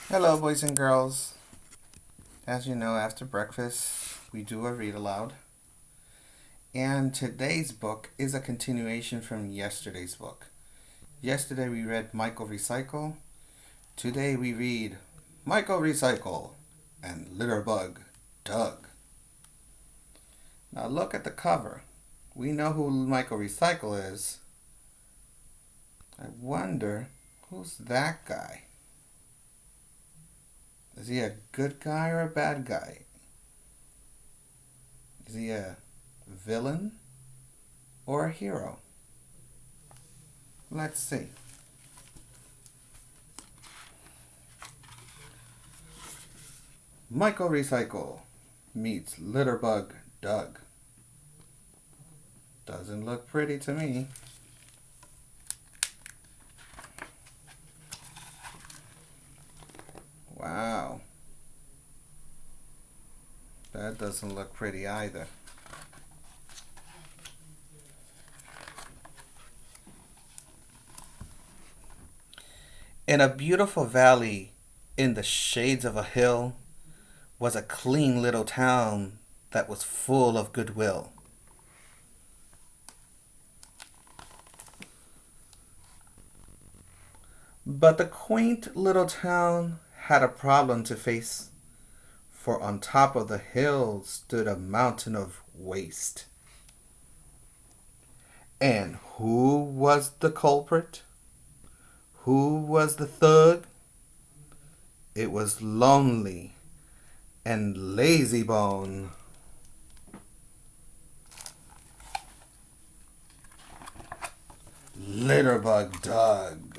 Hello, boys and girls. As you know, after breakfast, we do a read aloud. And today's book is a continuation from yesterday's book. Yesterday we read Michael Recycle. Today we read Michael Recycle and Litterbug Doug. Now look at the cover. We know who Michael Recycle is. I wonder who's that guy? Is he a good guy or a bad guy? Is he a villain or a hero? Let's see. Michael Recycle meets Litterbug Doug. Doesn't look pretty to me. Wow. That doesn't look pretty either. In a beautiful valley, in the shades of a hill, was a clean little town that was full of goodwill. But the quaint little town had a problem to face, for on top of the hill stood a mountain of waste. And who was the culprit? Who was the thug? It was Lonely and Lazybone. Litterbug Doug.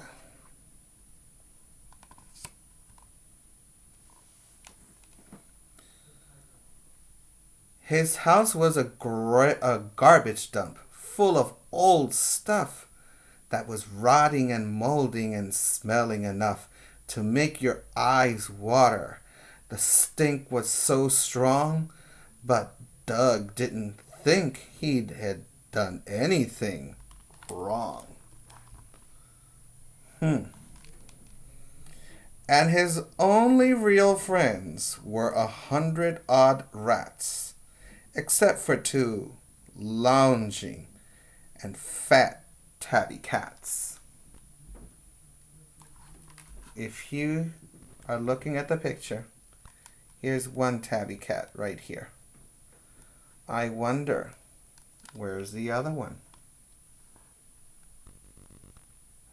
His house was a garbage dump full of old stuff that was rotting and molding and smelling enough to make your eyes water. The stink was so strong, but Doug didn't think he had done anything wrong. Hmm. And his only real friends were 100 odd rats, except for two lounging and fat tabby cats. If you are looking at the picture, here's one tabby cat right here. I wonder, where's the other one?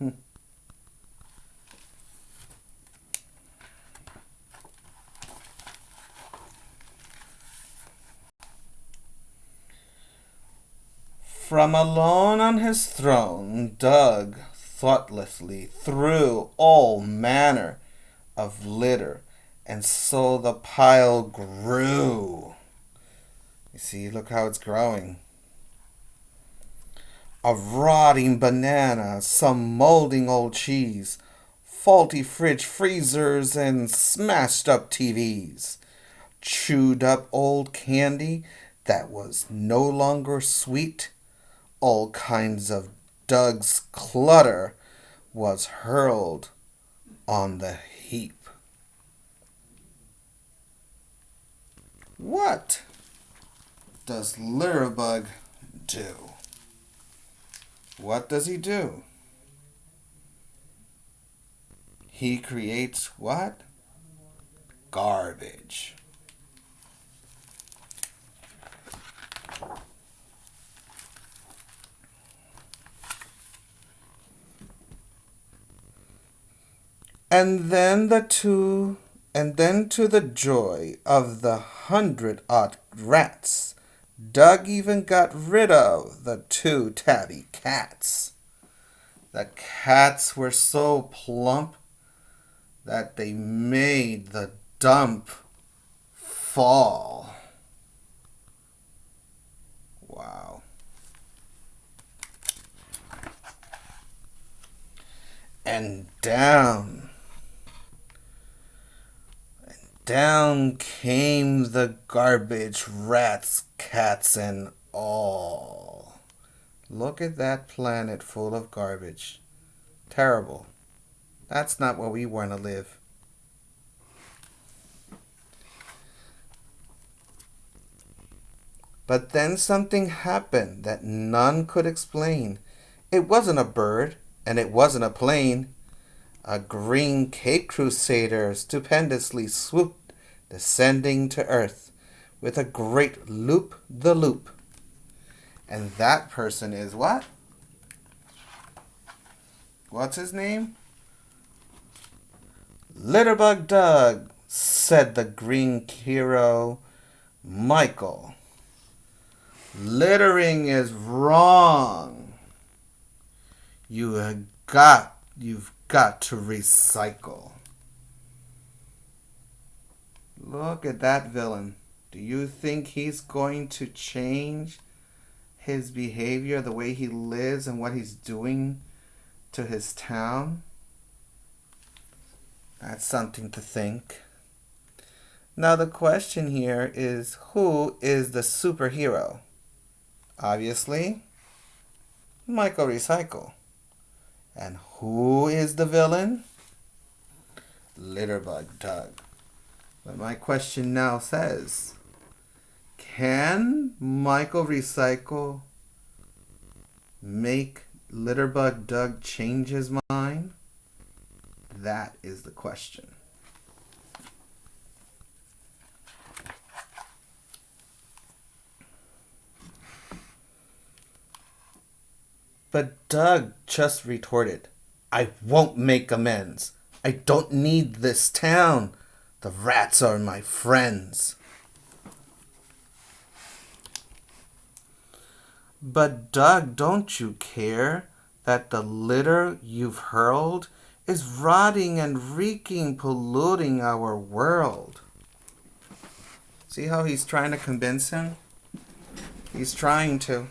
Hmm. From alone on his throne, Doug thoughtlessly threw all manner of litter, and so the pile grew. You see, look how it's growing. A rotting banana, some molding old cheese, faulty fridge freezers, and smashed up TVs. Chewed up old candy that was no longer sweet. All kinds of Doug's clutter was hurled on the heap. What does Litterbug do? What does he do? He creates what? Garbage. And then to the joy of the 100 odd rats, Doug even got rid of the two tabby cats. The cats were so plump that they made the dump fall. Wow. And down came the garbage, rats, cats, and all. Look at that planet full of garbage. Terrible. That's not where we want to live. But then something happened that none could explain. It wasn't a bird, and it wasn't a plane. A green Caped Crusader stupendously swooped, descending to earth with a great loop-the-loop. And that person is what? What's his name? Litterbug Doug, said the green hero. Michael, littering is wrong. You've got to recycle. Look at that villain. Do you think he's going to change his behavior, the way he lives and what he's doing to his town? That's something to think. Now the question here is, who is the superhero? Obviously, Michael Recycle. And who is the villain? Litterbug Doug. But my question now says, can Michael Recycle make Litterbug Doug change his mind? That is the question. But Doug just retorted, I won't make amends. I don't need this town. The rats are my friends. But Doug, don't you care that the litter you've hurled is rotting and reeking, polluting our world? See how he's trying to convince him? He's trying to.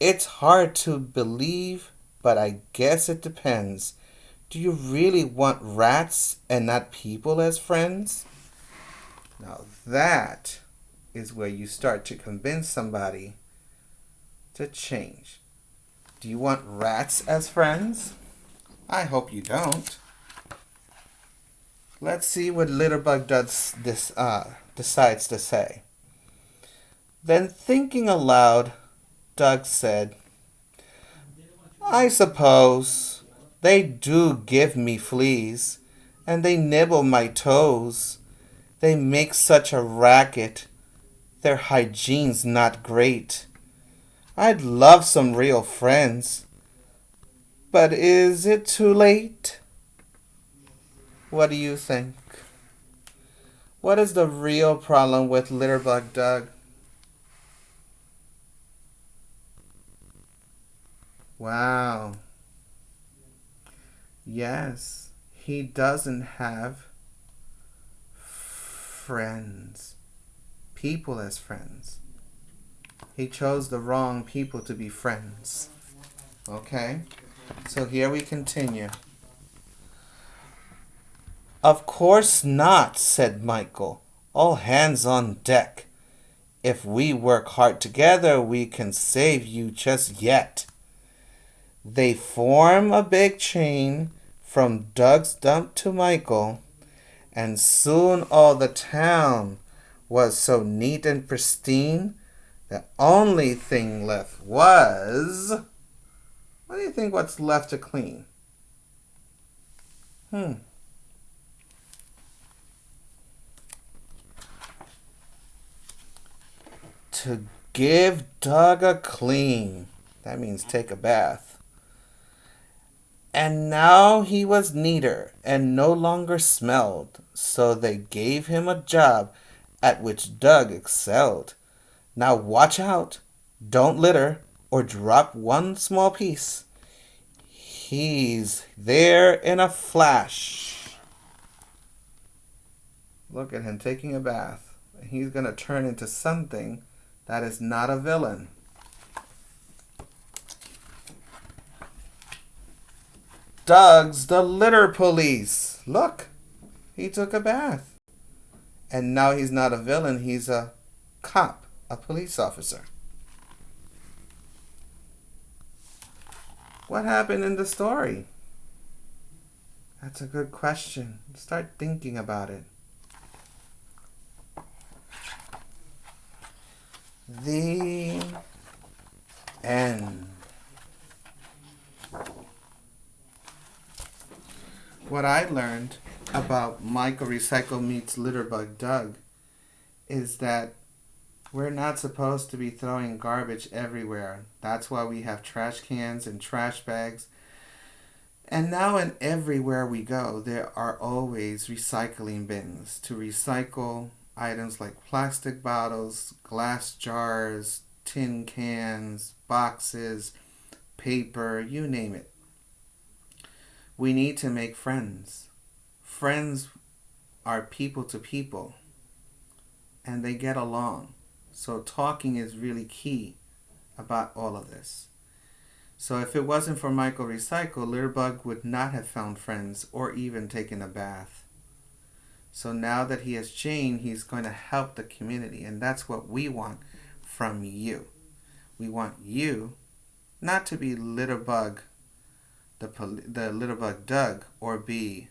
It's hard to believe, but I guess it depends. Do you really want rats and not people as friends? Now that is where you start to convince somebody to change. Do you want rats as friends? I hope you don't. Let's see what Litterbug Dougs decides to say. Then, thinking aloud, Doug said, I suppose they do give me fleas, and they nibble my toes. They make such a racket, their hygiene's not great. I'd love some real friends, but is it too late? What do you think? What is the real problem with Litterbug Doug? Wow. Yes, he doesn't have friends. People as friends. He chose the wrong people to be friends. Okay? So here we continue. Of course not, said Michael. All hands on deck. If we work hard together, we can save you just yet. They form a big chain from Doug's dump to Michael, and soon all the town was so neat and pristine, the only thing left was... What do you think what's left to clean? To give Doug a clean. That means take a bath. And now he was neater and no longer smelled, so they gave him a job at which Doug excelled. Now watch out, don't litter or drop one small piece. He's there in a flash. Look at him taking a bath. He's going to turn into something that is not a villain. Doug's the litter police. Look, he took a bath. And now he's not a villain, he's a cop, a police officer. What happened in the story? That's a good question. Start thinking about it. The end. What I learned about Michael Recycle meets Litterbug Doug is that we're not supposed to be throwing garbage everywhere. That's why we have trash cans and trash bags. And now and everywhere we go, there are always recycling bins to recycle items like plastic bottles, glass jars, tin cans, boxes, paper, you name it. We need to make friends. Friends are people to people, and they get along. So talking is really key about all of this. So if it wasn't for Michael Recycle, Litterbug would not have found friends or even taken a bath. So now that he has changed, he's going to help the community, and that's what we want from you. We want you not to be Litterbug, the Litterbug Doug, or be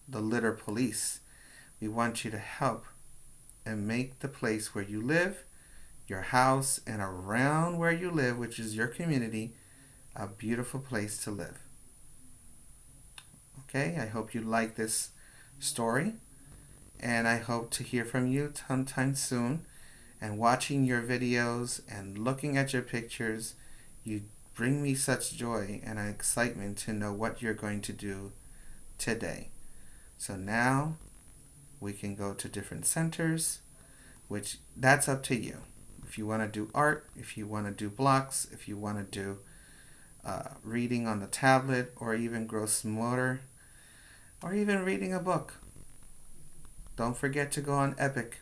the litter police. We want you to help and make the place where you live, your house, and around where you live, which is your community, a beautiful place to live. Okay, I hope you like this story, and I hope to hear from you sometime soon. And watching your videos and looking at your pictures, you bring me such joy and excitement to know what you're going to do today. So now we can go to different centers, which that's up to you. If you want to do art, if you want to do blocks, if you want to do reading on the tablet, or even gross motor, or even reading a book. Don't forget to go on Epic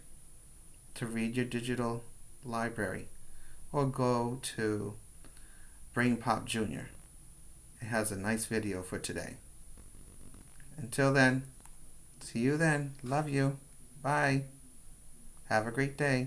to read your digital library, or go to Brain Pop Jr. It has a nice video for today. Until then, see you then. Love you. Bye. Have a great day.